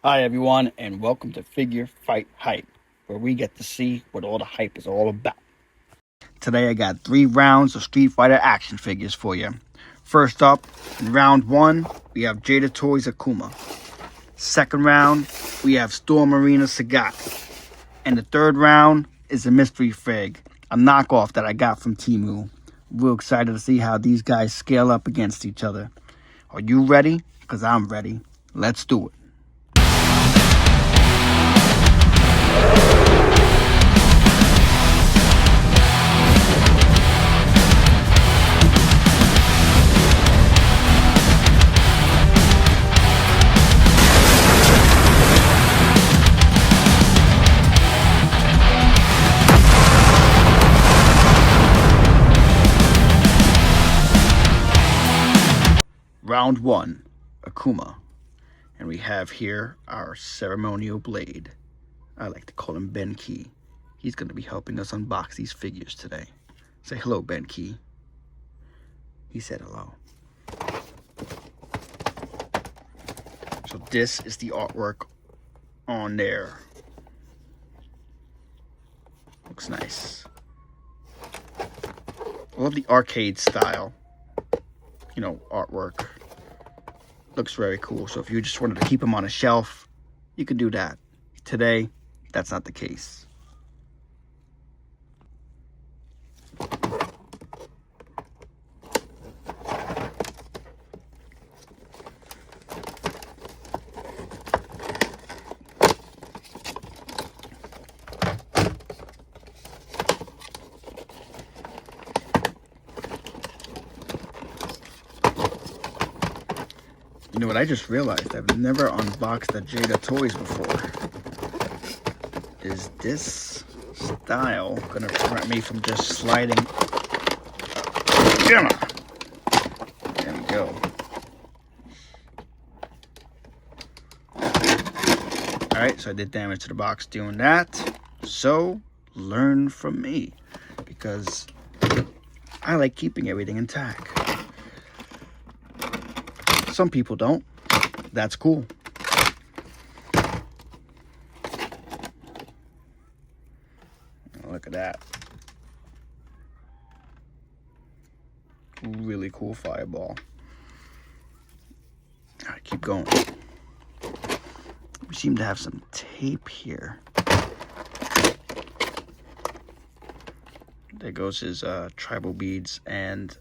Hi everyone, and welcome to Figure Fight Hype, where we get to see what all the hype is all about. Today I got 3 rounds of Street Fighter action figures for you. First up, in round 1, we have Jada Toys Akuma. Second round, we have Storm Marina Sagat. And the third round is a mystery fig, a knockoff that I got from Temu. Real excited to see how these guys scale up against each other. Are you ready? Because I'm ready. Let's do it. Round 1, Akuma. And we have here our ceremonial blade. I like to call him Ben Key. He's going to be helping us unbox these figures today. Say hello, Ben Key. He said hello. So this is the artwork on there. Looks nice. I love the arcade style, artwork. Looks very cool. So if you just wanted to keep them on a shelf, you could do that. Today, that's not the case. You know what I just realized? I've never unboxed a Jada Toys before. Is this style gonna prevent me from just sliding? There we go. Alright, so I did damage to the box doing that. So, learn from me. Because I like keeping everything intact. Some people don't. That's cool. Look at that. Really cool fireball. All right, keep going. We seem to have some tape here. There goes his tribal beads. And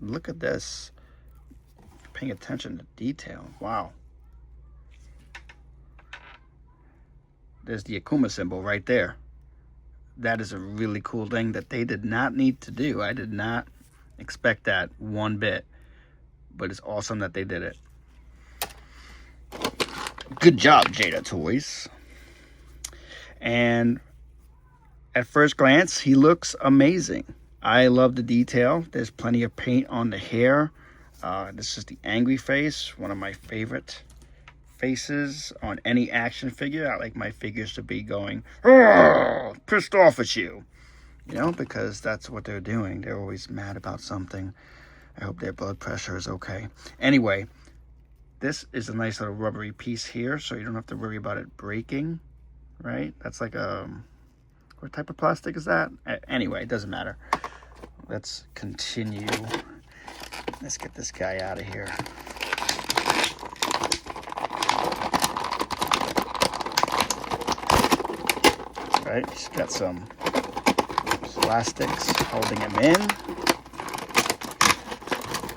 look at this. Paying attention to detail. Wow. There's the Akuma symbol right there. That is a really cool thing that they did not need to do. I did not expect that one bit. But it's awesome that they did it. Good job, Jada Toys. And at first glance, he looks amazing. I love the detail. There's plenty of paint on the hair. This is the angry face, one of my favorite faces on any action figure. I like my figures to be going, pissed off at you. Because that's what they're doing. They're always mad about something. I hope their blood pressure is okay. Anyway, this is a nice little rubbery piece here, so you don't have to worry about it breaking, right? That's like what type of plastic is that? Anyway, it doesn't matter. Let's continue. Let's get this guy out of here. All right, he's got some elastics holding him in.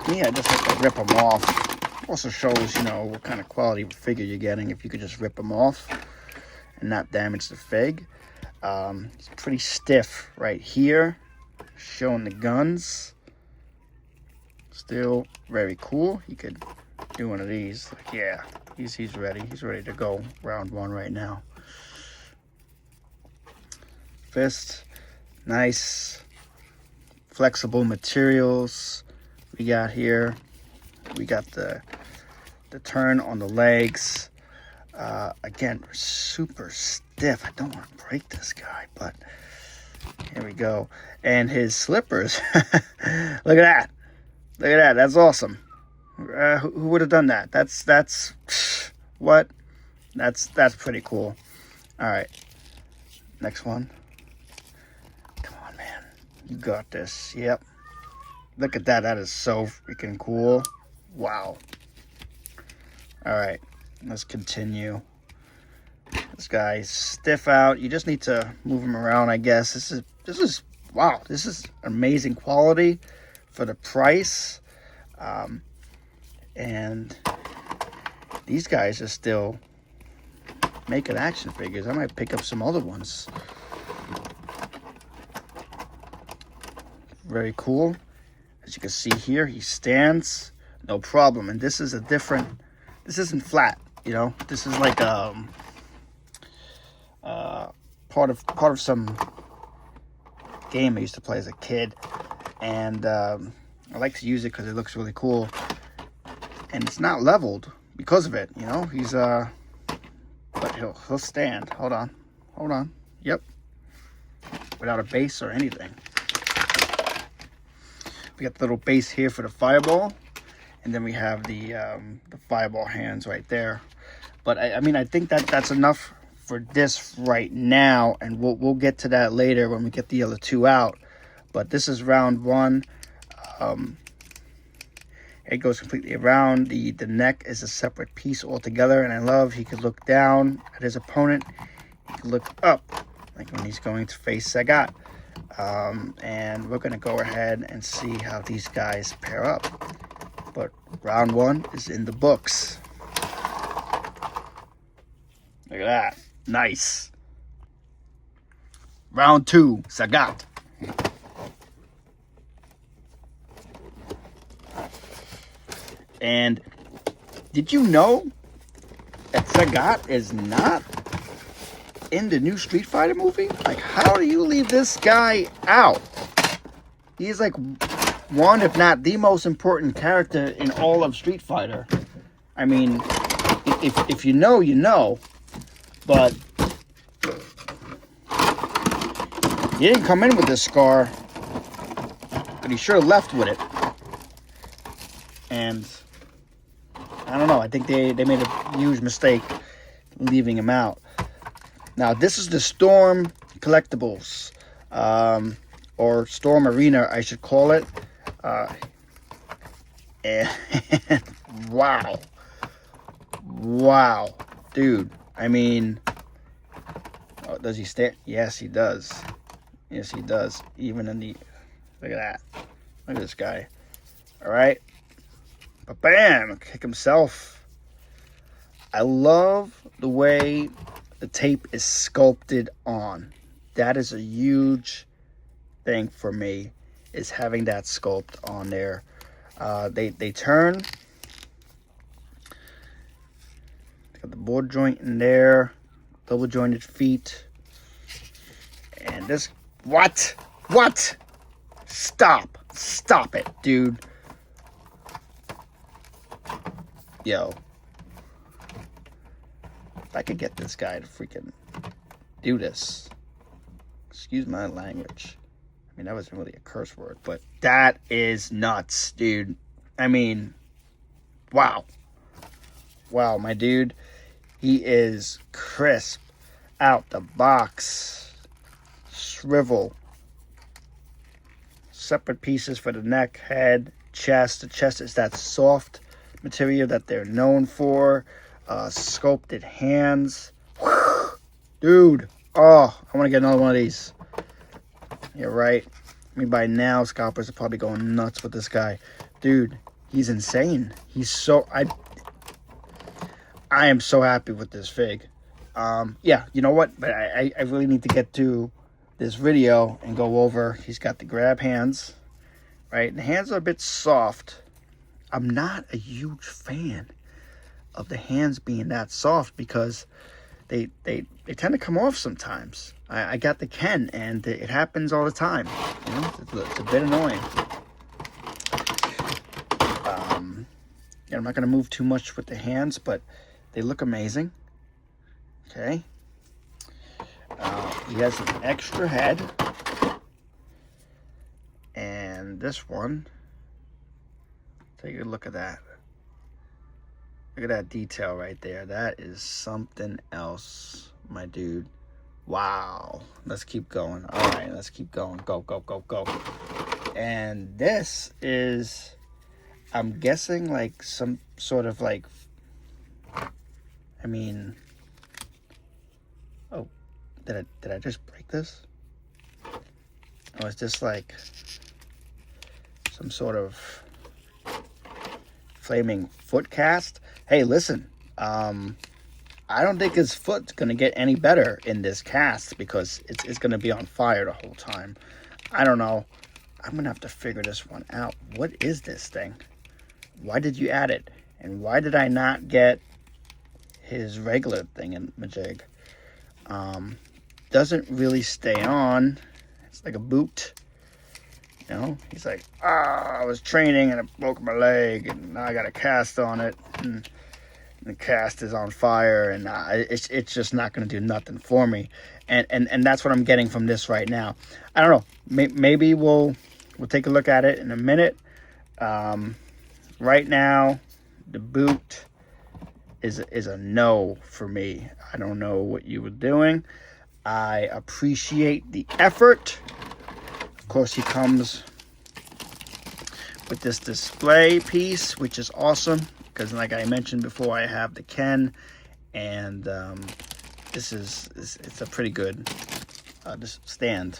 Me, I just like to rip them off. Also shows, what kind of quality of figure you're getting if you could just rip them off and not damage the fig. It's pretty stiff right here, showing the guns. Still very cool. He could do one of these. Yeah, he's ready. He's ready to go. Round 1 right now. Fist, nice, flexible materials we got here. We got the turn on the legs. Again, super stiff. I don't want to break this guy, but here we go. And his slippers. Look at that. Look at that. That's awesome. Who would have done that? That's what? That's pretty cool. All right, next one. Come on, man, you got this. Yep. Look at that. That is so freaking cool. Wow. All right, let's continue. This guy's stiff out. You just need to move him around, I guess. This is wow. This is amazing quality for the price. And these guys are still making action figures. I might pick up some other ones. Very cool. As you can see here, he stands, no problem. And this is a different, this isn't flat, you know. This is like part of some game I used to play as a kid, and I like to use it because it looks really cool. And it's not leveled because of it, you know. He's but he'll stand. Hold on. Yep. Without a base or anything. We got the little base here for the fireball, and then we have the fireball hands right there. But I mean, I think that's enough for this right now, and we'll get to that later when we get the other two out. But this is round one. It goes completely around. The neck is a separate piece altogether, and I love he could look down at his opponent. He could look up, like when he's going to face Sagat. And we're going to go ahead and see how these guys pair up. But round one is in the books. Look at that. Nice. Round two, Sagat. And did you know that Sagat is not in the new Street Fighter movie? Like, how do you leave this guy out? He's like one, if not the most important character in all of Street Fighter. I mean, if you know, you know. But he didn't come in with this scar, but he sure left with it. And I don't know. I think they made a huge mistake leaving him out. Now, this is the Storm Collectibles, or Storm Arena, I should call it. And wow. Wow. Dude, I mean, oh, does he stand? Yes, he does. Yes, he does. Even in the, look at that. Look at this guy. All right. But bam, kick himself. I love the way the tape is sculpted on. That is a huge thing for me, is having that sculpt on there. They turn. Got the board joint in there, double jointed feet, and this. What? Stop it, dude. Yo, if I could get this guy to freaking do this, excuse my language. I mean, that wasn't really a curse word, but that is nuts, dude. I mean, wow. Wow, my dude. He is crisp out the box. Shrivel. Separate pieces for the neck, head, chest. The chest is that soft material that they're known for. Sculpted hands. Dude. Oh, I want to get another one of these. You're right. I mean, by now, scalpers are probably going nuts with this guy. Dude, he's insane. He's so... I am so happy with this fig. Yeah, you know what? But I really need to get to this video and go over. He's got the grab hands, right? The hands are a bit soft. I'm not a huge fan of the hands being that soft because they tend to come off sometimes. I got the Ken, and it happens all the time. You know, it's a bit annoying. Yeah, I'm not going to move too much with the hands, but they look amazing. Okay. He has an extra head. And this one, take a look at that. Look at that detail right there. That is something else, my dude. Wow. Let's keep going. All right, let's keep going. Go, go, go, go. And this is, I'm guessing, like some sort of like, I mean, oh, did I just break this? Oh, it's just like some sort of flaming foot cast. Hey, listen, I don't think his foot's gonna get any better in this cast because it's gonna be on fire the whole time. I don't know. I'm gonna have to figure this one out. What is this thing? Why did you add it? And why did I not get his regular thing in Majig? Doesn't really stay on. It's like a boot. You know, he's like, I was training and it broke my leg and now I got a cast on it. And the cast is on fire and it's just not going to do nothing for me. And that's what I'm getting from this right now. I don't know. Maybe we'll take a look at it in a minute. Right now, the boot is a no for me. I don't know what you were doing. I appreciate the effort. Of course, he comes with this display piece, which is awesome because, like I mentioned before, I have the Ken, and it's a pretty good stand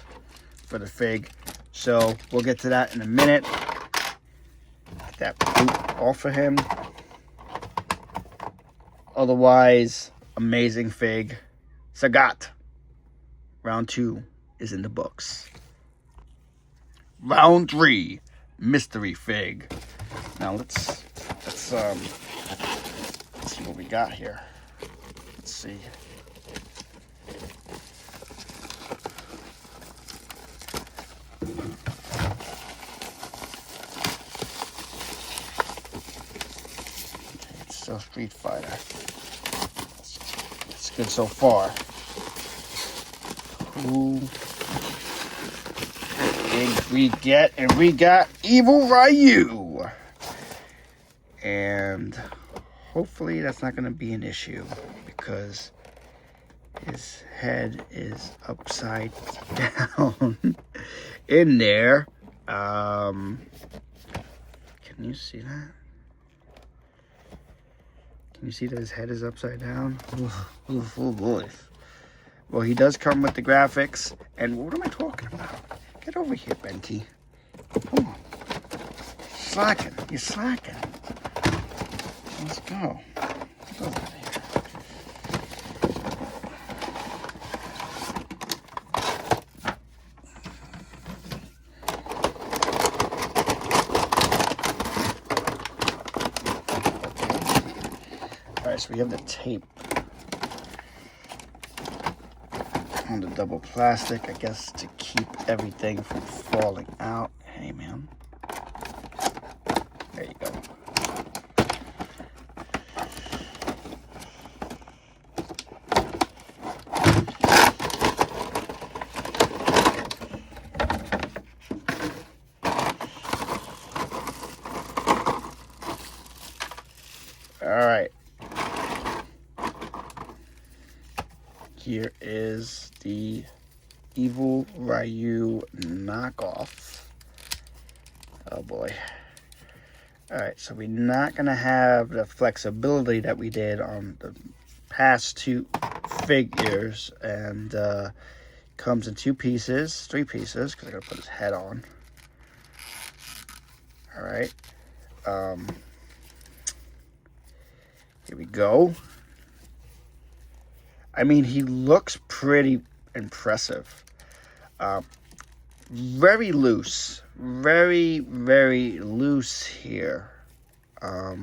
for the Fig. So we'll get to that in a minute. Get that boot off of him. Otherwise, amazing Fig. Sagat. Round 2 is in the books. Round 3, Mystery Fig. Now let's see what we got here. Let's see. Okay, it's still Street Fighter. It's good so far. Who did we get? And we got Evil Ryu. And hopefully that's not going to be an issue because his head is upside down in there. Can you see that? Can you see that his head is upside down? Oh boy. Well, he does come with the graphics. And what am I talking about? Get over here, Benty. Come on. Slacking. You're slacking. Let's go. Get over here. Alright, so we have the tape on the double plastic, I guess, to keep everything from falling out. Hey, man. There you go. All right. Here is the Evil Ryu knockoff. Oh boy. Alright, so we're not going to have the flexibility that we did on the past 2 figures. And comes in 2 pieces, 3 pieces, because I got to put his head on. Alright. Here we go. I mean, he looks pretty impressive. Very loose. Very, very loose here. I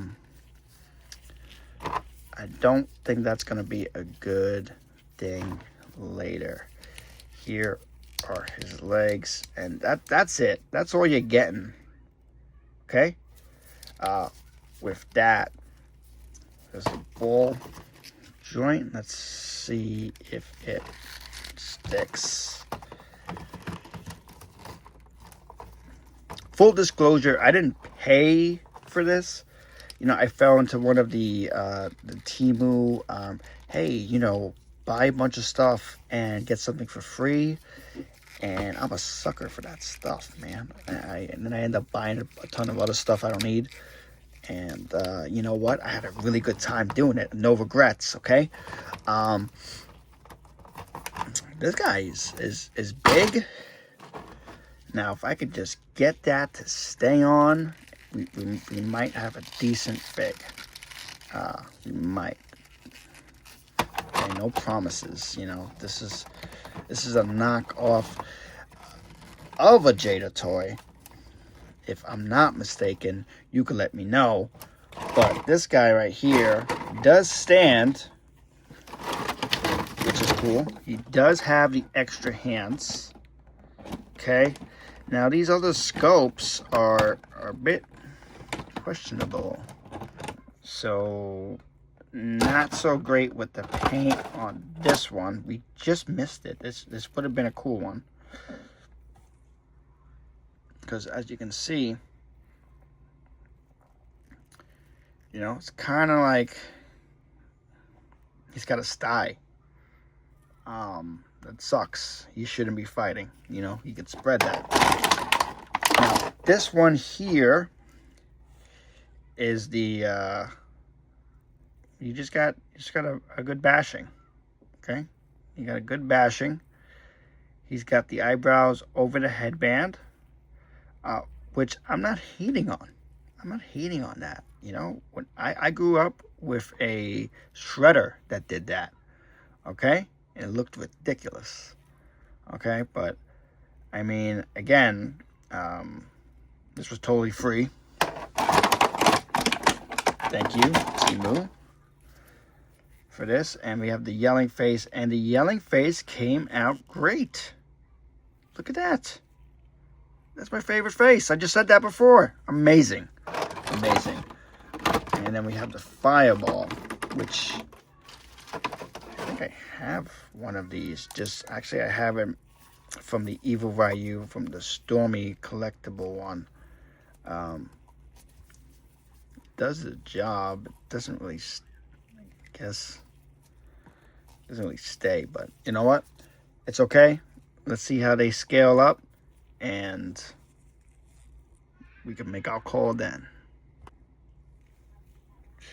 don't think that's going to be a good thing later. Here are his legs. And that's it. That's all you're getting. Okay? With that, there's a ball joint. Let's see if it sticks. Full disclosure, I didn't pay for this. you know, I fell into one of the Temu, hey, you know, buy a bunch of stuff and get something for free. And I'm a sucker for that stuff, man. And then I end up buying a ton of other stuff I don't need. And you know what? I had a really good time doing it. No regrets, okay? This guy is big. Now, if I could just get that to stay on, we might have a decent fig. We might. Okay, no promises, you know. This is a knockoff of a Jada toy. If I'm not mistaken, you can let me know. But this guy right here does stand, which is cool. He does have the extra hands. Okay. Now these other scopes are a bit questionable. So not so great with the paint on this one. We just missed it. This would have been a cool one. Because as you can see, you know, it's kind of like he's got a sty. That sucks. He shouldn't be fighting. You know, he could spread that. Now, this one here is the you just got a good bashing. Okay, you got a good bashing. He's got the eyebrows over the headband, which I'm not hating on. I'm not hating on that. You know, when I grew up with a shredder that did that. Okay, it looked ridiculous. Okay, but I mean, again, this was totally free. Thank you, Temu, for this. And we have the yelling face, and the yelling face came out great. Look at that. That's my favorite face. I just said that before. Amazing. Amazing. And then we have the fireball, which I think I have one of these. Actually, I have it from the Evil Ryu, from the Stormy collectible one. Does the job. It doesn't really, I guess, doesn't really stay. But you know what? It's okay. Let's see how they scale up, and we can make our call then.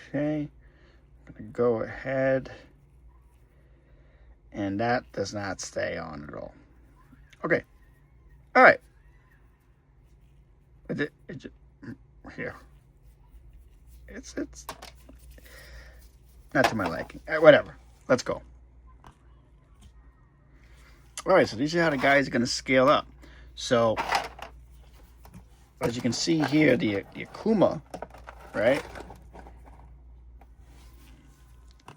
Okay, I'm gonna go ahead, and that does not stay on at all. Okay, all right. Here. It's not to my liking. Whatever. Let's go. All right, so these are how the guys are going to scale up. So, as you can see here, the Akuma, right?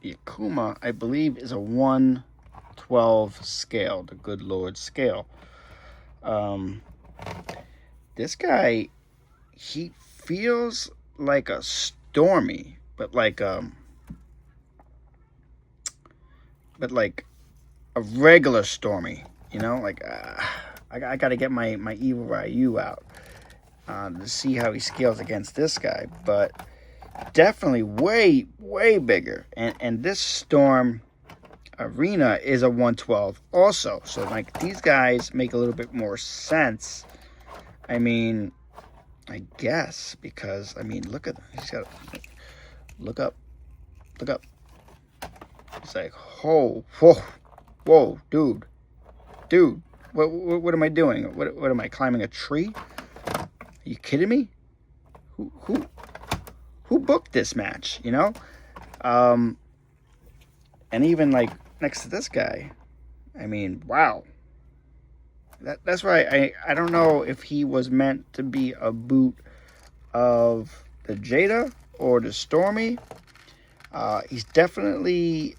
The Akuma, I believe, is a 1/12 scale, the Good Lord scale. This guy, he feels like a Stormy, but like a regular Stormy, you know, like I got to get my Evil Ryu out to see how he scales against this guy, but definitely way bigger. And this Storm Arena is a 1/12 also, so like these guys make a little bit more sense. I mean, I guess, because I mean, look at, he's got, look up. It's like, whoa, dude, what am I doing? What am I, climbing a tree? Are you kidding me? Who booked this match? You know, and even like next to this guy, I mean, wow. That's why I don't know if he was meant to be a boot of the Jada or the Stormy. He's definitely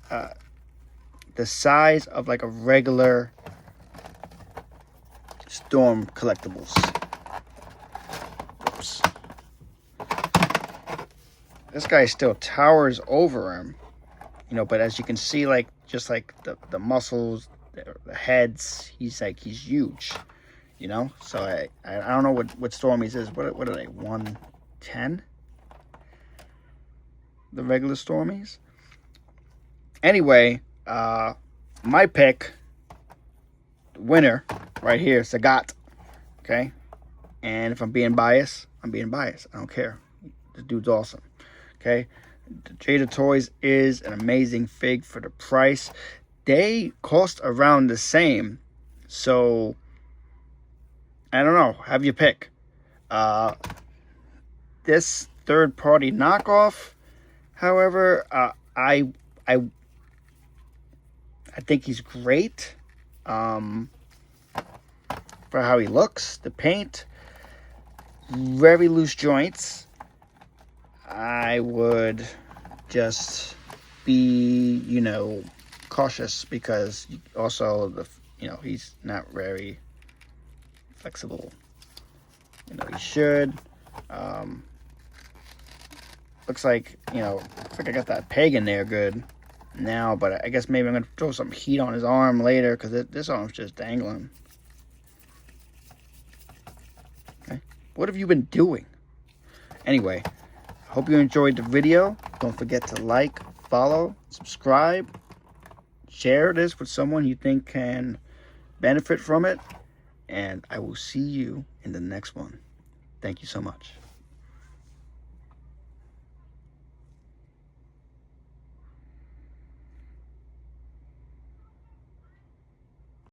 the size of like a regular Storm collectibles. Oops. This guy still towers over him, you know, but as you can see, like, just like the muscles, the heads, he's huge, you know. So I don't know what Stormy's is. What are they, 110? the regular Stormies. Anyway, my pick, the winner, right here, Sagat. Okay? And if I'm being biased, I'm being biased. I don't care. This dude's awesome. Okay? Jada Toys is an amazing fig for the price. They cost around the same. So, I don't know. Have your pick. This third-party knockoff, however, I think he's great for how he looks. The paint, very loose joints. I would just be, you know, cautious, because also he's not very flexible. You know, he should. Looks like I got that peg in there good now, but I guess maybe I'm gonna throw some heat on his arm later, because this arm's just dangling. Okay, what have you been doing? Anyway, hope you enjoyed the video. Don't forget to like, follow, subscribe, share this with someone you think can benefit from it, and I will see you in the next one. Thank you so much.